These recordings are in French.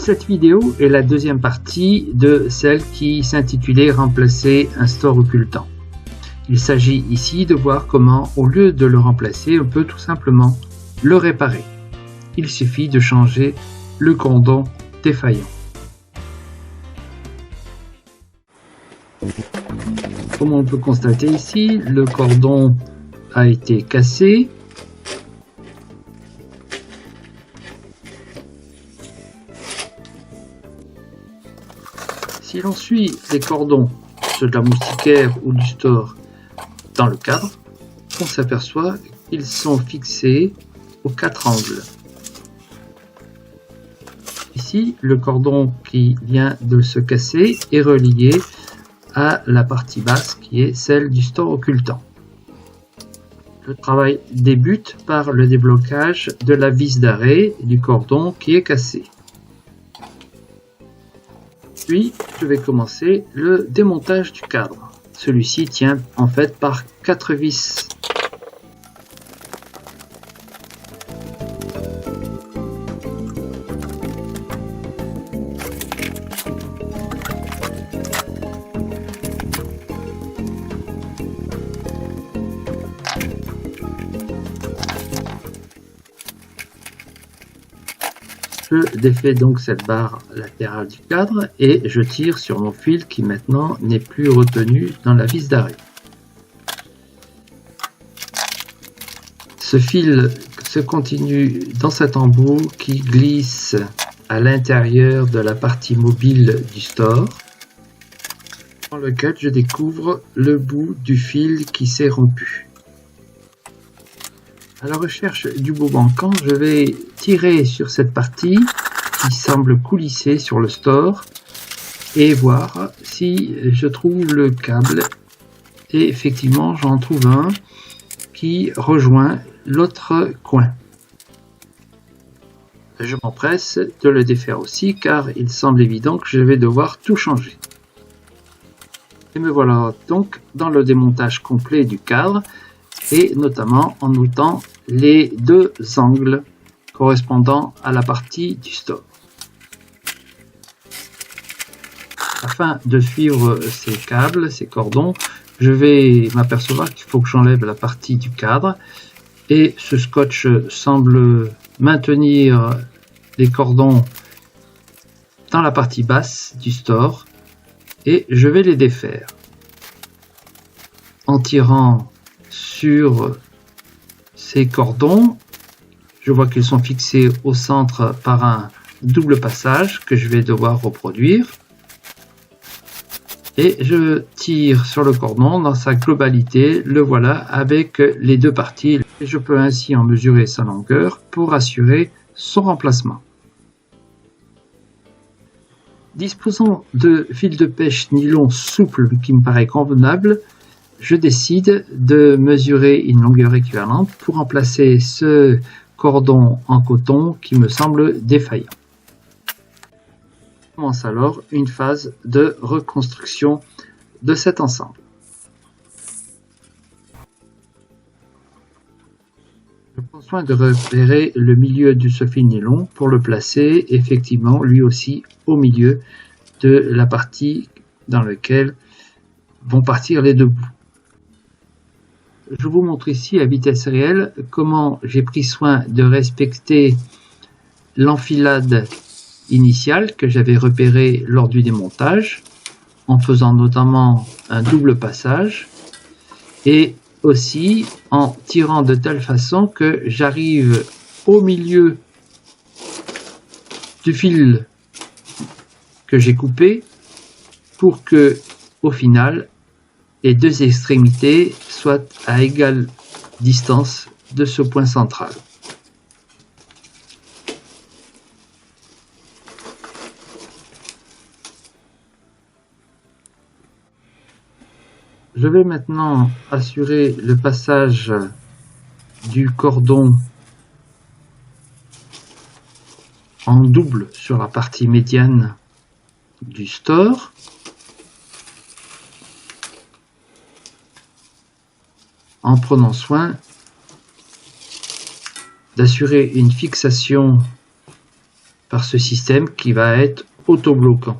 Cette vidéo est la deuxième partie de celle qui s'intitulait Remplacer un store occultant. Il s'agit ici de voir comment, au lieu de le remplacer, on peut tout simplement le réparer. Il suffit de changer le cordon défaillant. Comme on peut constater ici, le cordon a été cassé. Si l'on suit les cordons, ceux de la moustiquaire ou du store, dans le cadre, on s'aperçoit qu'ils sont fixés aux 4 angles. Ici, le cordon qui vient de se casser est relié à la partie basse qui est celle du store occultant. Le travail débute par le déblocage de la vis d'arrêt du cordon qui est cassé. Puis, je vais commencer le démontage du cadre. Celui-ci tient en fait par 4 vis. Je défais donc cette barre latérale du cadre et je tire sur mon fil qui maintenant n'est plus retenu dans la vis d'arrêt. Ce fil se continue dans cet embout qui glisse à l'intérieur de la partie mobile du store, dans lequel je découvre le bout du fil qui s'est rompu. À la recherche du bout manquant, je vais tirer sur cette partie qui semble coulisser sur le store et voir si je trouve le câble. Et effectivement, j'en trouve un qui rejoint l'autre coin. Je m'empresse de le défaire aussi car il semble évident que je vais devoir tout changer. Et me voilà donc dans le démontage complet du cadre, et notamment en notant les 2 angles correspondant à la partie du store. Afin de suivre ces câbles, ces cordons, je vais m'apercevoir qu'il faut que j'enlève la partie du cadre, et ce scotch semble maintenir les cordons dans la partie basse du store, et je vais les défaire en tirant sur ces cordons. Je vois qu'ils sont fixés au centre par un double passage que je vais devoir reproduire, et je tire sur le cordon dans sa globalité. Le voilà avec les 2 parties, et je peux ainsi en mesurer sa longueur pour assurer son remplacement. Disposant de fil de pêche nylon souple qui me paraît convenable, je décide de mesurer une longueur équivalente pour remplacer ce cordon en coton qui me semble défaillant. Je commence alors une phase de reconstruction de cet ensemble. Je prends soin de repérer le milieu de ce fil nylon pour le placer effectivement lui aussi au milieu de la partie dans laquelle vont partir les 2 bouts. Je vous montre ici à vitesse réelle comment j'ai pris soin de respecter l'enfilade initiale que j'avais repérée lors du démontage, en faisant notamment un double passage et aussi en tirant de telle façon que j'arrive au milieu du fil que j'ai coupé pour que, au final, les 2 extrémités soient à égale distance de ce point central. Je vais maintenant assurer le passage du cordon en double sur la partie médiane du store. En prenant soin d'assurer une fixation par ce système qui va être auto-bloquant.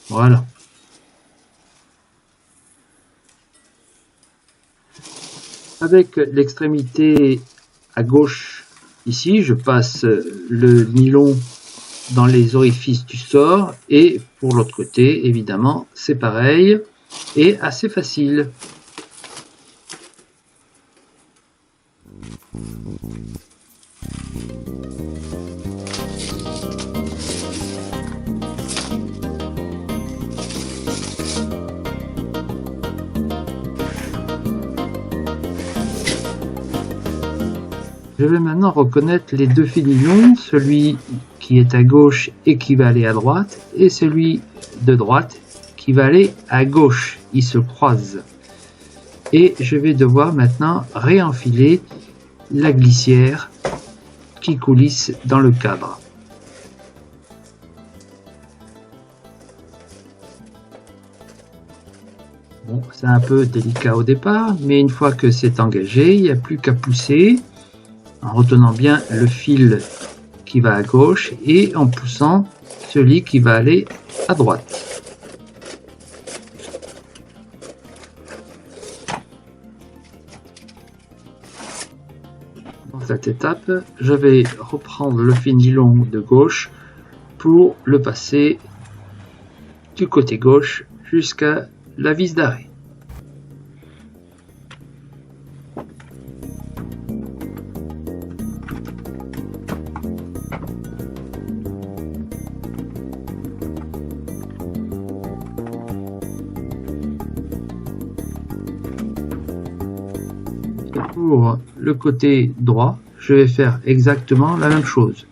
Voilà. Avec l'extrémité à gauche, ici, je passe le nylon dans les orifices du store, et pour l'autre côté, évidemment, c'est pareil, et assez facile. Je vais maintenant reconnaître les deux fils nylon, celui qui est à gauche et qui va aller à droite, et celui de droite qui va aller à gauche. Ils se croisent. Et je vais devoir maintenant réenfiler la glissière qui coulisse dans le cadre. Bon, c'est un peu délicat au départ, mais une fois que c'est engagé, il n'y a plus qu'à pousser en retenant bien le fil qui va à gauche et en poussant celui qui va aller à droite. Dans cette étape, je vais reprendre le fil nylon de gauche pour le passer du côté gauche jusqu'à la vis d'arrêt. Pour le côté droit, je vais faire exactement la même chose.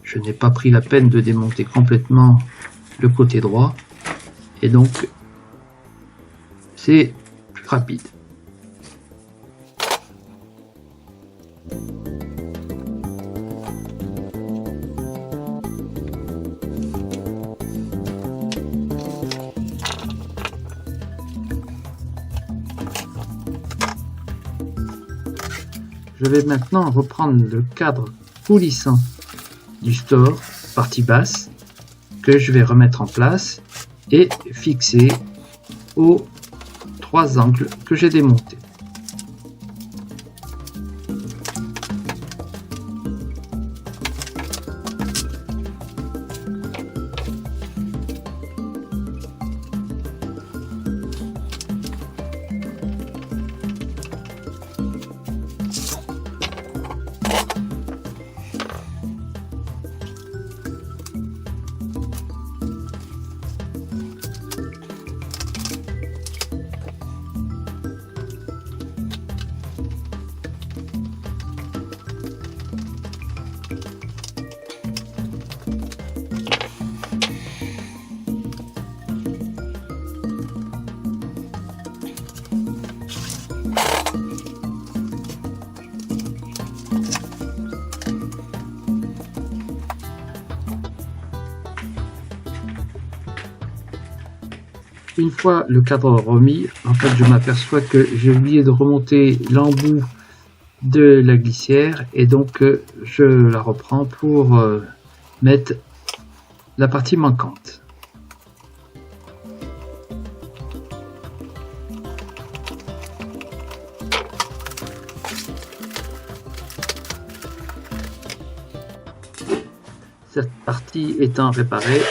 Je n'ai pas pris la peine de démonter complètement le côté droit, et donc c'est plus rapide. Je vais maintenant reprendre le cadre coulissant du store, partie basse, que je vais remettre en place et fixer aux trois angles que j'ai démontés. Une fois le cadre remis, en fait, je m'aperçois que j'ai oublié de remonter l'embout de la glissière, et donc je la reprends pour mettre la partie manquante. Cette partie étant réparée,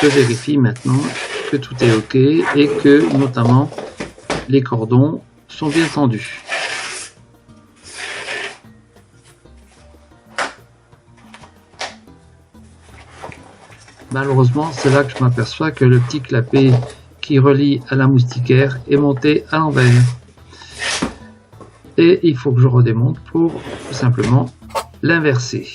je vérifie maintenant que tout est ok et que notamment les cordons sont bien tendus. Malheureusement, c'est là que je m'aperçois que le petit clapet qui relie à la moustiquaire est monté à l'envers. Et il faut que je redémonte pour tout simplement l'inverser.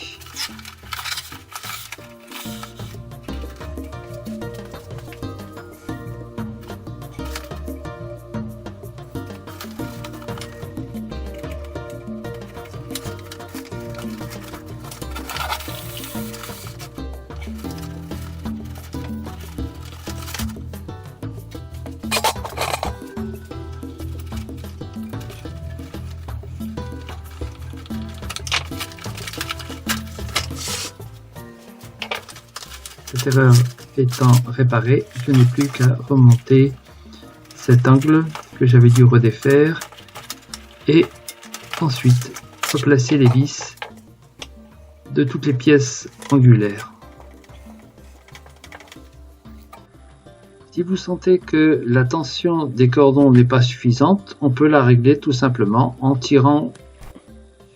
Cette erreur étant réparée, je n'ai plus qu'à remonter cet angle que j'avais dû redéfaire et ensuite replacer les vis de toutes les pièces angulaires. Si vous sentez que la tension des cordons n'est pas suffisante, on peut la régler tout simplement en tirant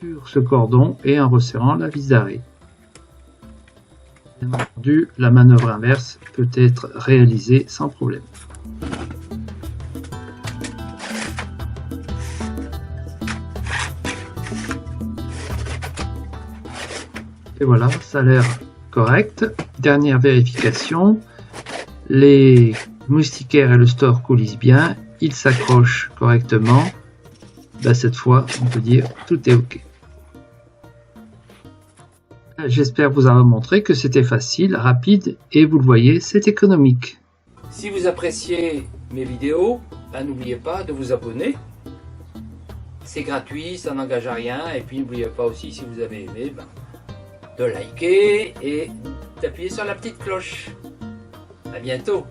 sur ce cordon et en resserrant la vis d'arrêt. Bien entendu, la manœuvre inverse peut être réalisée sans problème. Et voilà, ça a l'air correct. Dernière vérification, les moustiquaires et le store coulissent bien, ils s'accrochent correctement. Cette fois, on peut dire tout est OK. J'espère vous avoir montré que c'était facile, rapide et vous le voyez, c'est économique. Si vous appréciez mes vidéos, n'oubliez pas de vous abonner. C'est gratuit, ça n'engage à rien. Et puis n'oubliez pas aussi, si vous avez aimé, de liker et d'appuyer sur la petite cloche. À bientôt.